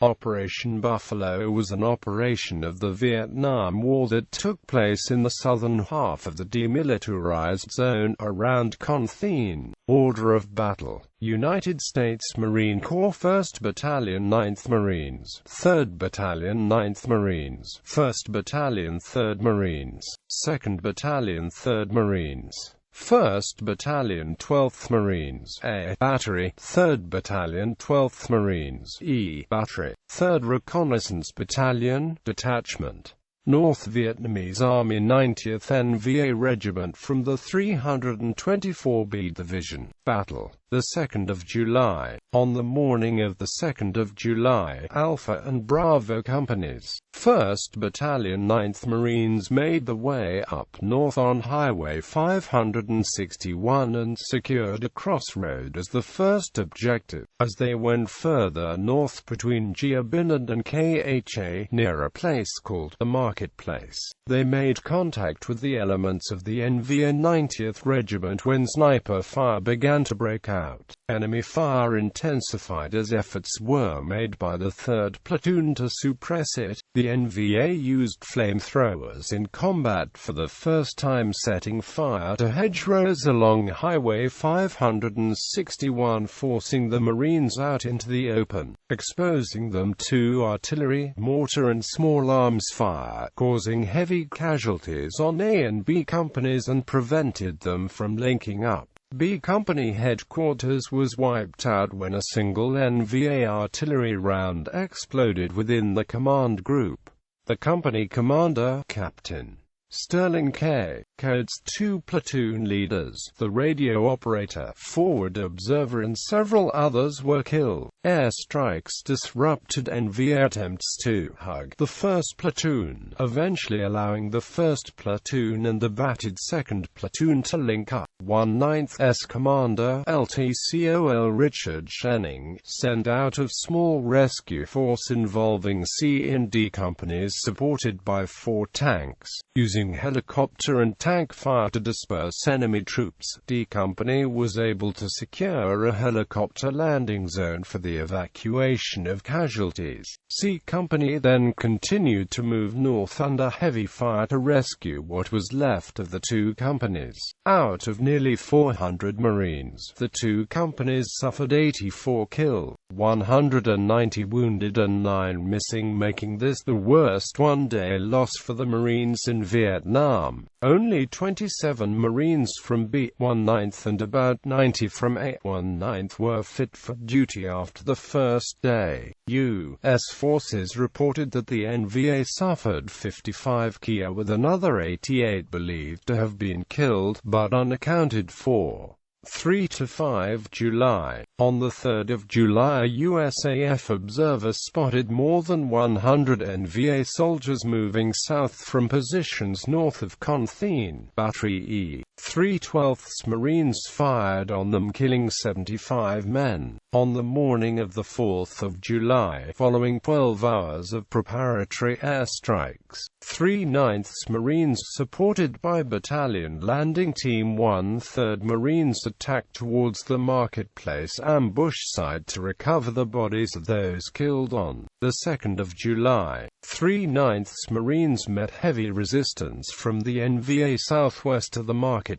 Operation Buffalo was an operation of the Vietnam War that took place in the southern half of the Demilitarized Zone around Con Thien. Order of Battle: United States Marine Corps 1st Battalion 9th Marines, 3rd Battalion 9th Marines, 1st Battalion 3rd Marines, 2nd Battalion 3rd Marines, 1st Battalion 12th Marines, A Battery, 3rd Battalion 12th Marines, E Battery, 3rd Reconnaissance Battalion, Detachment, North Vietnamese Army 90th NVA Regiment from the 324B Division. Battle: the 2nd of July. On the morning of the 2nd of July, Alpha and Bravo companies, 1st Battalion 9th Marines made the way up north on Highway 561 and secured a crossroad as the first objective. As they went further north between Gia Binh and Kha near a place called the Marketplace, they made contact with the elements of the NVA 90th Regiment when sniper fire began to break out. Enemy fire intensified as efforts were made by the 3rd Platoon to suppress it. The NVA used flamethrowers in combat for the first time, setting fire to hedgerows along Highway 561, forcing the Marines out into the open, exposing them to artillery, mortar and small arms fire, causing heavy casualties on A and B companies and prevented them from linking up. B Company headquarters was wiped out when a single NVA artillery round exploded within the command group. The company commander, Captain Sterling K. Coates, 2 platoon leaders, the radio operator, forward observer and several others were killed. Airstrikes disrupted NVA attempts to hug the 1st Platoon, eventually allowing the 1st Platoon and the battered 2nd Platoon to link up. 1/9th Commander, LTCOL Richard Schenning, sent out a small rescue force involving C and D companies supported by 4 tanks, using helicopter and tank fire to disperse enemy troops. D Company was able to secure a helicopter landing zone for the evacuation of casualties. C Company then continued to move north under heavy fire to rescue what was left of the 2 companies. Out of nearly 400 Marines, the 2 companies suffered 84 killed, 190 wounded and 9 missing, making this the worst one-day loss for the Marines in Vietnam. Only 27 Marines from B-1/9th and about 90 from A-1/9th were fit for duty after the first day. U.S. forces reported that the NVA suffered 55 killed, with another 88 believed to have been killed, but unaccounted for. 3 to 5 July. On the 3rd of July, a USAF observer spotted more than 100 NVA soldiers moving south from positions north of Con Thien. Battery E. 3/12ths Marines fired on them, killing 75 men. On the morning of the 4th of July, following 12 hours of preparatory airstrikes, 3/9ths Marines supported by Battalion Landing Team 1/3 Marines attacked towards the Marketplace ambush site to recover the bodies of those killed. On the 2nd of July, 3/9ths Marines met heavy resistance from the NVA southwest of the Marketplace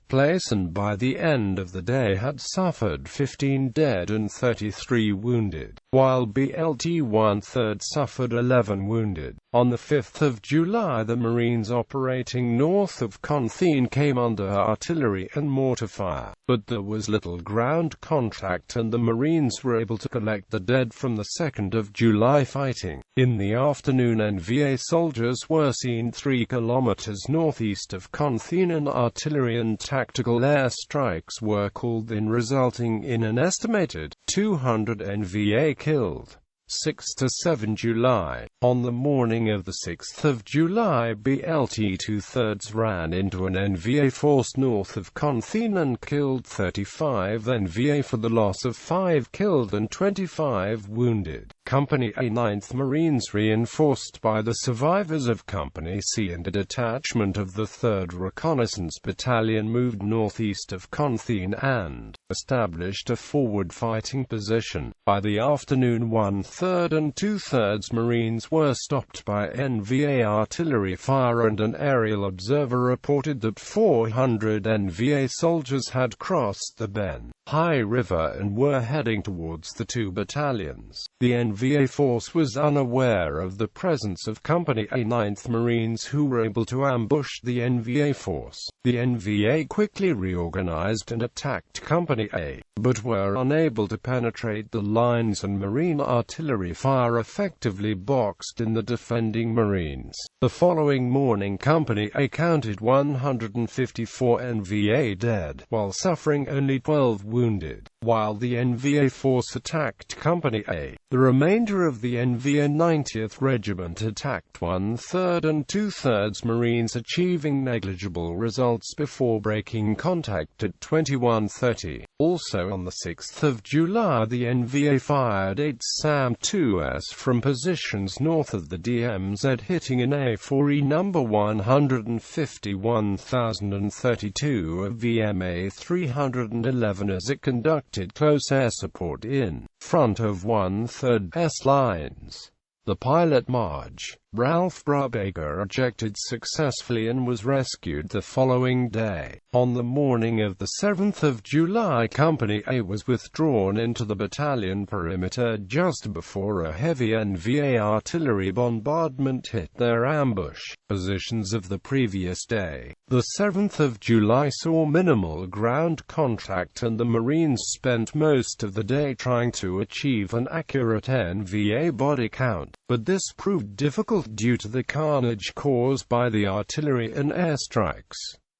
and by the end of the day had suffered 15 dead and 33 wounded, while BLT 1/3 suffered 11 wounded. On the 5th of July, the Marines operating north of Con Thien came under artillery and mortar fire, but there was little ground contact and the Marines were able to collect the dead from the 2nd of July fighting. In the afternoon, NVA soldiers were seen 3 kilometers northeast of Con Thien and artillery and tactical airstrikes were called in, resulting in an estimated 200 NVA killed. 6 to 7 July. On the morning of the 6th of July, BLT 2/3 ran into an NVA force north of Con Thien and killed 35 NVA for the loss of 5 killed and 25 wounded. Company A 9th Marines, reinforced by the survivors of Company C and a detachment of the 3rd Reconnaissance Battalion, moved northeast of Con Thien and established a forward fighting position. By the afternoon, 1/3 and 2/3 Marines were stopped by NVA artillery fire, and an aerial observer reported that 400 NVA soldiers had crossed the Ben Hai River and were heading towards the two battalions. The NVA force was unaware of the presence of Company A 9th Marines, who were able to ambush the NVA force. The NVA quickly reorganized and attacked Company A, but were unable to penetrate the lines, and Marine artillery fire effectively boxed in the defending Marines. The following morning, Company A counted 154 NVA dead, while suffering only 12 wounded. While the NVA force attacked Company A, the remainder of the NVA 90th Regiment attacked 1/3 and 2/3 Marines, achieving negligible results before breaking contact at 21:30. Also on the 6th of July, the NVA fired 8 SAM-2s from positions north of the DMZ, hitting an A4E number 151,032 of VMA 311 as it conducted close air support in front of 1/3 S lines. The pilot, Marge Ralph Brubaker, ejected successfully and was rescued the following day. On the morning of the 7th of July, Company A was withdrawn into the battalion perimeter just before a heavy NVA artillery bombardment hit their ambush positions of the previous day. The 7th of July saw minimal ground contact, and the Marines spent most of the day trying to achieve an accurate NVA body count, but this proved difficult due to the carnage caused by the artillery and airstrikes.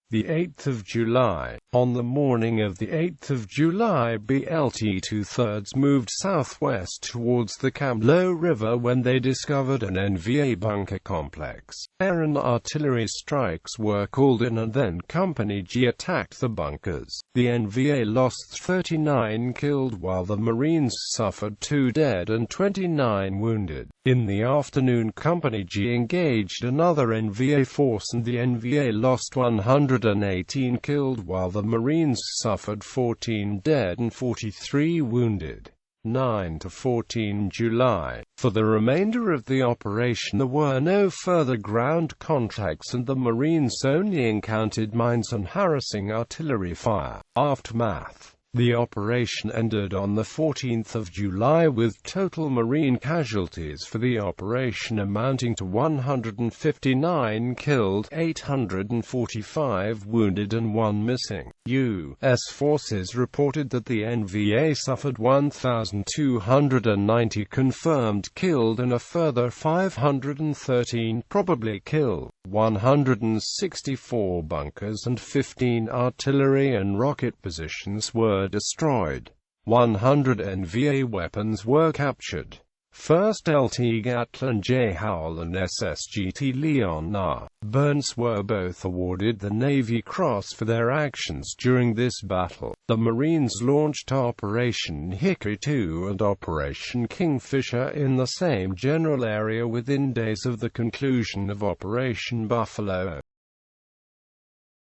The 8th of July. On the morning of the 8th of July, BLT 2/3 moved southwest towards the Kamlo River when they discovered an NVA bunker complex. Air and artillery strikes were called in, and then Company G attacked the bunkers. The NVA lost 39 killed, while the Marines suffered 2 dead and 29 wounded. In the afternoon, Company G engaged another NVA force, and the NVA lost 118 killed, while the Marines suffered 14 dead and 43 wounded. 9 to 14 July. For the remainder of the operation, there were no further ground contacts, and the Marines only encountered mines and harassing artillery fire. Aftermath. The operation ended on the 14th of July with total Marine casualties for the operation amounting to 159 killed, 845 wounded and 1 missing. U.S. forces reported that the NVA suffered 1,290 confirmed killed and a further 513 probably killed. 164 bunkers and 15 artillery and rocket positions were destroyed. 100 NVA weapons were captured. 1st LT Gatlin J. Howell and SSGT Leon R. Burns were both awarded the Navy Cross for their actions during this battle. The Marines launched Operation Hickory 2 and Operation Kingfisher in the same general area within days of the conclusion of Operation Buffalo.